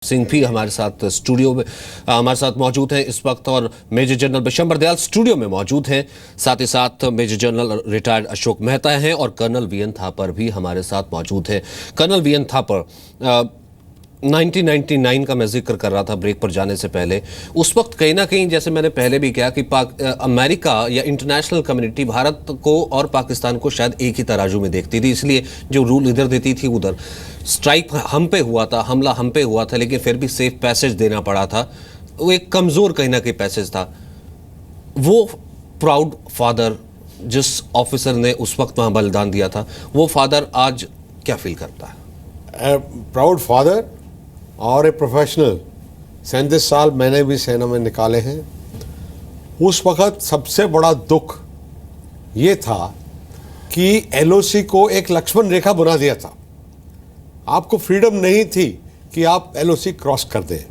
सिंह भी हमारे साथ स्टूडियो में हमारे साथ मौजूद हैं इस वक्त, और major general Bishambar Dayal studio में मौजूद हैं। साथ ही साथ major general retired Ashok Mehta हैं और कर्नल वी एन थापर भी हमारे साथ मौजूद हैं। कर्नल वी एन थापर, 1999 का मैं जिक्र कर रहा था ब्रेक पर जाने से पहले। उस वक्त कहीं ना कहीं, जैसे मैंने पहले भी कहा, कि अमेरिका या इंटरनेशनल कम्युनिटी भारत को और पाकिस्तान को शायद एक ही तराजू में देखती थी, इसलिए जो रूल इधर देती थी उधर। स्ट्राइक हम पे हुआ था, हमला हम पे हुआ था, लेकिन फिर भी सेफ पैसेज देना पड़ा था। वो एक कमज़ोर कहीं ना कहीं पैसेज था। वो प्राउड फादर जिस ऑफिसर ने उस वक्त वहाँ बलिदान दिया था, वो फादर आज क्या फील करता है? प्राउड फादर और ए प्रोफेशनल। 37 साल मैंने भी सेना में निकाले हैं। उस वक्त सबसे बड़ा दुख ये था कि एलओसी को एक लक्ष्मण रेखा बना दिया था। आपको फ्रीडम नहीं थी कि आप एलओसी क्रॉस कर दें,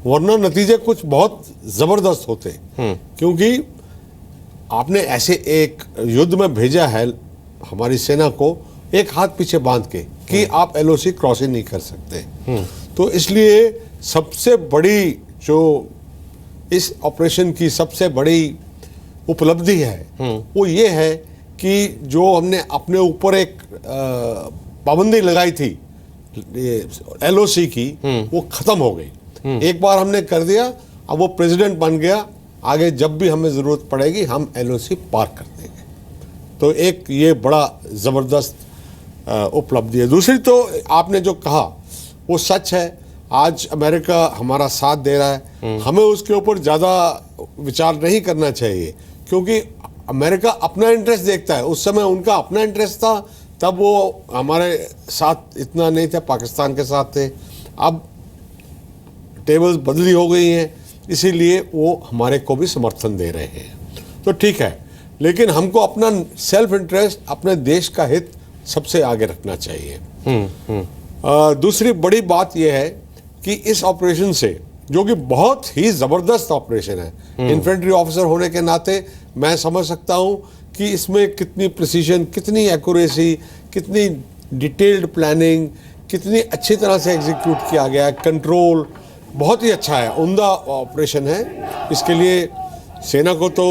वरना नतीजे कुछ बहुत ज़बरदस्त होते। क्योंकि आपने ऐसे एक युद्ध में भेजा है हमारी सेना को, एक हाथ पीछे बांध के, कि आप एलओसी क्रॉस ही नहीं कर सकते। तो इसलिए सबसे बड़ी जो इस ऑपरेशन की सबसे बड़ी उपलब्धि है वो ये है कि जो हमने अपने ऊपर एक पाबंदी लगाई थी एलओसी की, वो खत्म हो गई। एक बार हमने कर दिया, अब वो प्रेसिडेंट बन गया। आगे जब भी हमें ज़रूरत पड़ेगी हम एलओसी पार कर देंगे। तो एक ये बड़ा ज़बरदस्त उपलब्धि है। दूसरी तो आपने जो कहा वो सच है। आज अमेरिका हमारा साथ दे रहा है, हमें उसके ऊपर ज़्यादा विचार नहीं करना चाहिए, क्योंकि अमेरिका अपना इंटरेस्ट देखता है। उस समय उनका अपना इंटरेस्ट था, तब वो हमारे साथ इतना नहीं थे, पाकिस्तान के साथ थे। अब टेबल्स बदली हो गई हैं, इसीलिए वो हमारे को भी समर्थन दे रहे हैं। तो ठीक है, लेकिन हमको अपना सेल्फ इंटरेस्ट, अपने देश का हित सबसे आगे रखना चाहिए। दूसरी बड़ी बात यह है कि इस ऑपरेशन से, जो कि बहुत ही ज़बरदस्त ऑपरेशन है, इन्फेंट्री ऑफिसर होने के नाते मैं समझ सकता हूँ कि इसमें कितनी प्रिसीजन, कितनी एक्यूरेसी, कितनी डिटेल्ड प्लानिंग, कितनी अच्छी तरह से एग्जीक्यूट किया गया है। कंट्रोल बहुत ही अच्छा है, उम्दा ऑपरेशन है। इसके लिए सेना को तो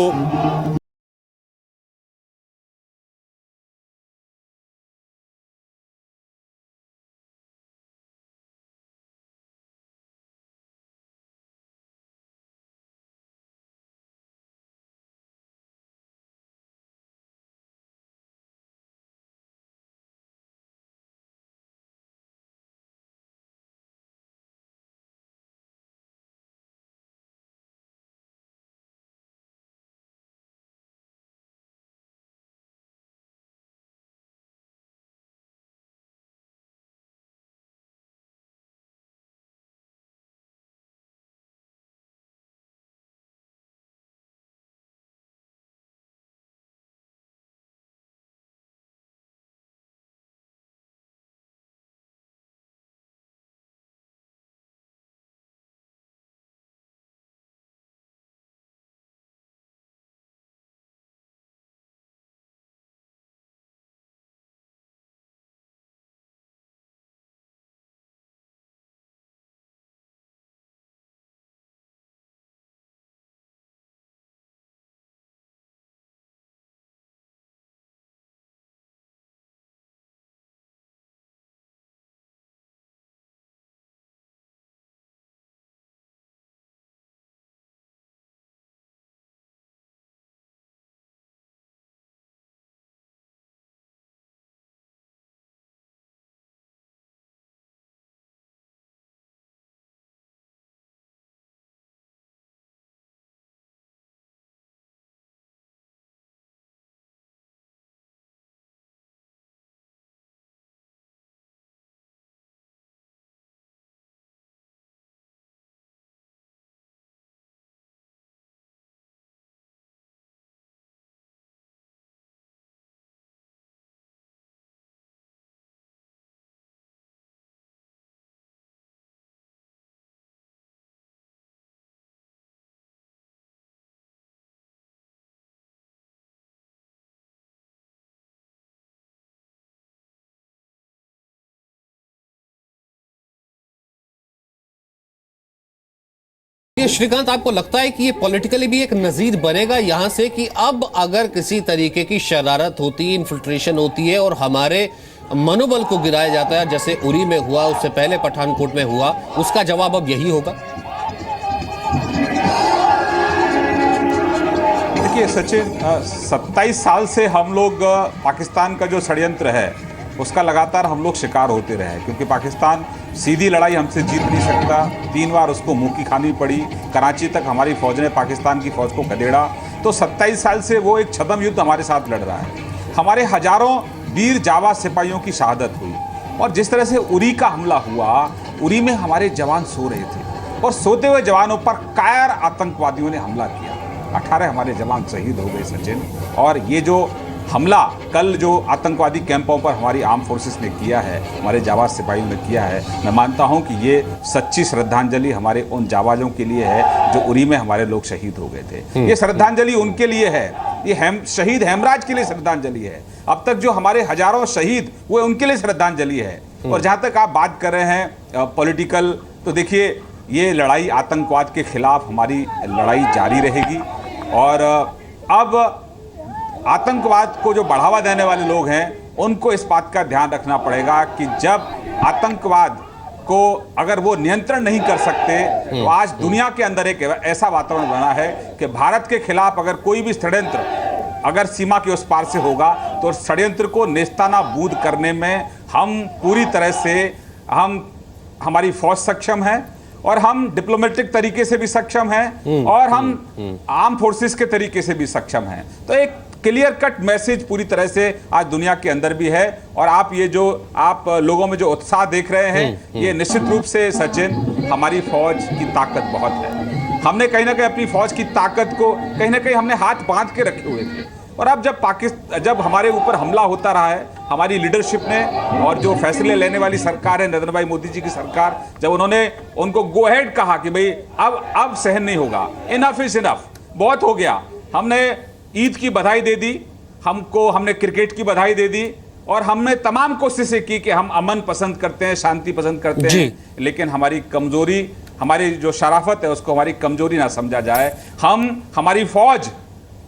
लेकिन श्रीकांत, आपको लगता है कि ये पॉलिटिकली भी एक नजीर बनेगा यहां से कि अब अगर किसी तरीके की शरारत होती है, इन्फिल्ट्रेशन होती है और हमारे मनोबल को गिराया जाता है, जैसे उरी में हुआ, उससे पहले पठानकोट में हुआ, उसका जवाब अब यही होगा? देखिए सचिन, 27 साल से हम लोग पाकिस्तान का जो षड्यंत्र है उसका लगातार हम लोग शिकार होते रहे, क्योंकि पाकिस्तान सीधी लड़ाई हमसे जीत नहीं सकता। 3 बार उसको मुंह की खानी पड़ी, कराची तक हमारी फौज ने पाकिस्तान की फौज को खदेड़ा। तो 27 साल से वो एक छद्म युद्ध हमारे साथ लड़ रहा है। हमारे हजारों वीर जावा सिपाहियों की शहादत हुई, और जिस तरह से उरी का हमला हुआ, उरी में हमारे जवान सो रहे थे और सोते हुए जवानों पर कायर आतंकवादियों ने हमला किया। 18 हमारे जवान शहीद हो गए सचिन। और ये जो हमला कल जो आतंकवादी कैंपों पर हमारी आर्म फोर्सेस ने किया है, हमारे जाबाज सिपाहियों ने किया है, मैं मानता हूं कि ये सच्ची श्रद्धांजलि हमारे उन जाबाजों के लिए है जो उरी में हमारे लोग शहीद हो गए थे। ये श्रद्धांजलि उनके लिए है, ये शहीद हेमराज के लिए श्रद्धांजलि है। अब तक जो हमारे हजारों शहीद हुए उनके लिए श्रद्धांजलि है। और जहां तक आप बात कर रहे हैं पॉलिटिकल, तो देखिए ये लड़ाई आतंकवाद के खिलाफ हमारी लड़ाई जारी रहेगी। और अब आतंकवाद को जो बढ़ावा देने वाले लोग हैं उनको इस बात का ध्यान रखना पड़ेगा कि जब आतंकवाद को अगर वो नियंत्रण नहीं कर सकते, तो आज दुनिया के अंदर एक ऐसा वातावरण बना है कि भारत के खिलाफ अगर कोई भी षड्यंत्र अगर सीमा के उस पार से होगा तो षड्यंत्र को नेस्तानाबूद करने में हम पूरी तरह से हमारी फौज सक्षम है, और हम डिप्लोमेटिक तरीके से भी सक्षम हैं, और हम आर्म फोर्सेस के तरीके से भी सक्षम हैं। तो एक क्लियर कट मैसेज पूरी तरह से आज दुनिया के अंदर भी है। और आप ये जो आप लोगों में जो उत्साह देख रहे हैं, ये निश्चित रूप से सचिन हमारी फौज की ताकत बहुत है। हमने कहीं ना कहीं अपनी फौज की ताकत को कहीं ना कहीं हमने हाथ बांध के रखे हुए थे। और अब जब हमारे ऊपर हमला होता रहा है, हमारी लीडरशिप ने और जो फैसले लेने वाली सरकार है, नरेंद्र भाई मोदी जी की सरकार, जब उन्होंने उनको गो अहेड कहा कि भाई अब सहन नहीं होगा, इनफ इज इनफ, बहुत हो गया। हमने ईद की बधाई दे दी, हमने क्रिकेट की बधाई दे दी, और हमने तमाम कोशिशें की कि हम अमन पसंद करते हैं, शांति पसंद करते हैं, लेकिन हमारी कमजोरी, हमारी जो शराफत है उसको हमारी कमजोरी ना समझा जाए। हमारी फौज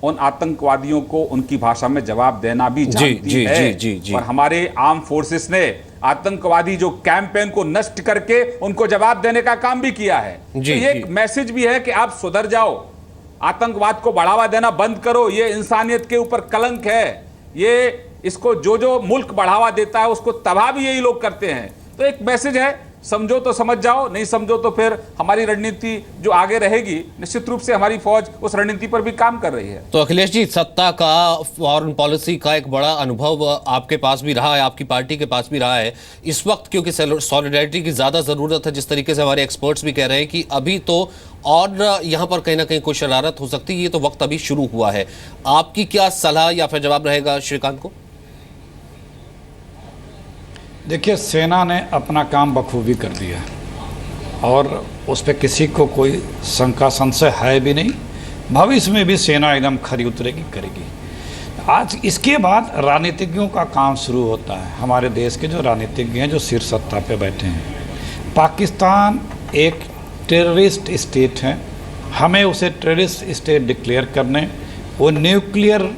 उन आतंकवादियों को उनकी भाषा में जवाब देना भी जानती है। और हमारे आर्म फोर्सेस ने आतंकवादी जो कैंपेन को नष्ट करके उनको जवाब देने का काम भी किया है। तो ये एक मैसेज भी है कि आप सुधर जाओ, आतंकवाद को बढ़ावा देना बंद करो, ये इंसानियत के ऊपर कलंक है। ये इसको जो मुल्क बढ़ावा देता है उसको तबाह भी यही लोग करते हैं। तो एक मैसेज है, समझो तो समझ जाओ, नहीं समझो तो फिर हमारी रणनीति जो आगे रहेगी, निश्चित रूप से हमारी फौज उस रणनीति पर भी काम कर रही है। तो अखिलेश जी, सत्ता का, फॉरेन पॉलिसी का एक बड़ा अनुभव आपके पास भी रहा है, आपकी पार्टी के पास भी रहा है इस वक्त, क्योंकि सॉलिडारिटी की ज्यादा जरूरत है। जिस तरीके से हमारे एक्सपर्ट्स भी कह रहे हैं कि अभी तो और यहाँ पर कहीं ना कहीं कोई शरारत हो सकती है, ये तो वक्त अभी शुरू हुआ है। आपकी क्या सलाह या फिर जवाब रहेगा श्रीकांत को? देखिए, सेना ने अपना काम बखूबी कर दिया और उस पर किसी को कोई शंका संशय है भी नहीं। भविष्य में भी सेना एकदम खरी उतरेगी, करेगी। आज इसके बाद राजनीतिज्ञों का काम शुरू होता है। हमारे देश के जो राजनीतिज्ञ हैं, जो शीर्ष सत्ता पे बैठे हैं, पाकिस्तान एक टेररिस्ट स्टेट है, हमें उसे टेररिस्ट स्टेट डिक्लेयर करने, वो न्यूक्लियर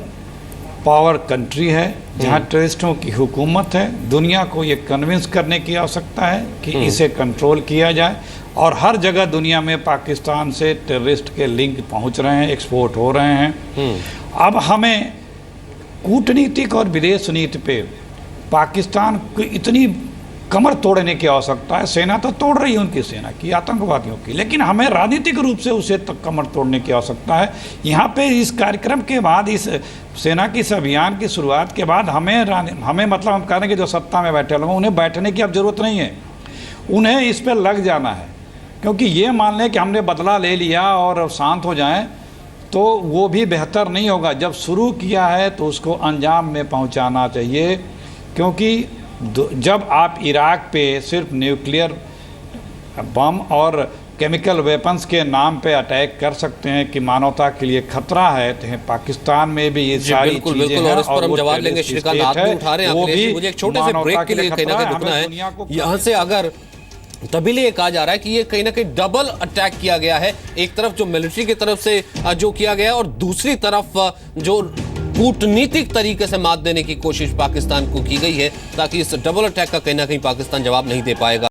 पावर कंट्री है जहाँ टेररिस्टों की हुकूमत है। दुनिया को ये कन्विंस करने की आवश्यकता है कि इसे कंट्रोल किया जाए, और हर जगह दुनिया में पाकिस्तान से टेररिस्ट के लिंक पहुँच रहे हैं, एक्सपोर्ट हो रहे हैं। अब हमें कूटनीतिक और विदेश नीति पे पाकिस्तान को इतनी कमर तोड़ने की आवश्यकता है। सेना तो तोड़ रही है उनकी सेना की, आतंकवादियों की, लेकिन हमें राजनीतिक रूप से उसे तक कमर तोड़ने की आवश्यकता है। यहाँ पे इस कार्यक्रम के बाद, इस सेना की इस अभियान की शुरुआत के बाद हमें मतलब हम कह रहे हैं कि जो सत्ता में बैठे लोग, उन्हें बैठने की अब ज़रूरत नहीं है, उन्हें इस पर लग जाना है। क्योंकि ये मान लें कि हमने बदला ले लिया और शांत हो जाएं, तो वो भी बेहतर नहीं होगा। जब शुरू किया है तो उसको अंजाम में पहुँचाना चाहिए। क्योंकि जब आप इराक पे सिर्फ न्यूक्लियर बम और केमिकल वेपन्स के नाम पे अटैक कर सकते हैं कि मानवता के लिए खतरा है, तो पाकिस्तान में भी ये सारी चीजें हैं। और इस पर हम जवाब लेंगे। श्रीकांत, हाथ में उठा रहे हैं, मुझे एक छोटे से ब्रेक के लिए कहीं ना कहीं रुकना है। यहाँ से अगर तभी ये कहा जा रहा है कि ये कहीं ना कहीं डबल अटैक किया गया है, एक तरफ जो मिलिट्री की तरफ से जो किया गया और दूसरी तरफ जो कूटनीतिक तरीके से मात देने की कोशिश पाकिस्तान को की गई है, ताकि इस डबल अटैक का कहीं ना कहीं पाकिस्तान जवाब नहीं दे पाएगा।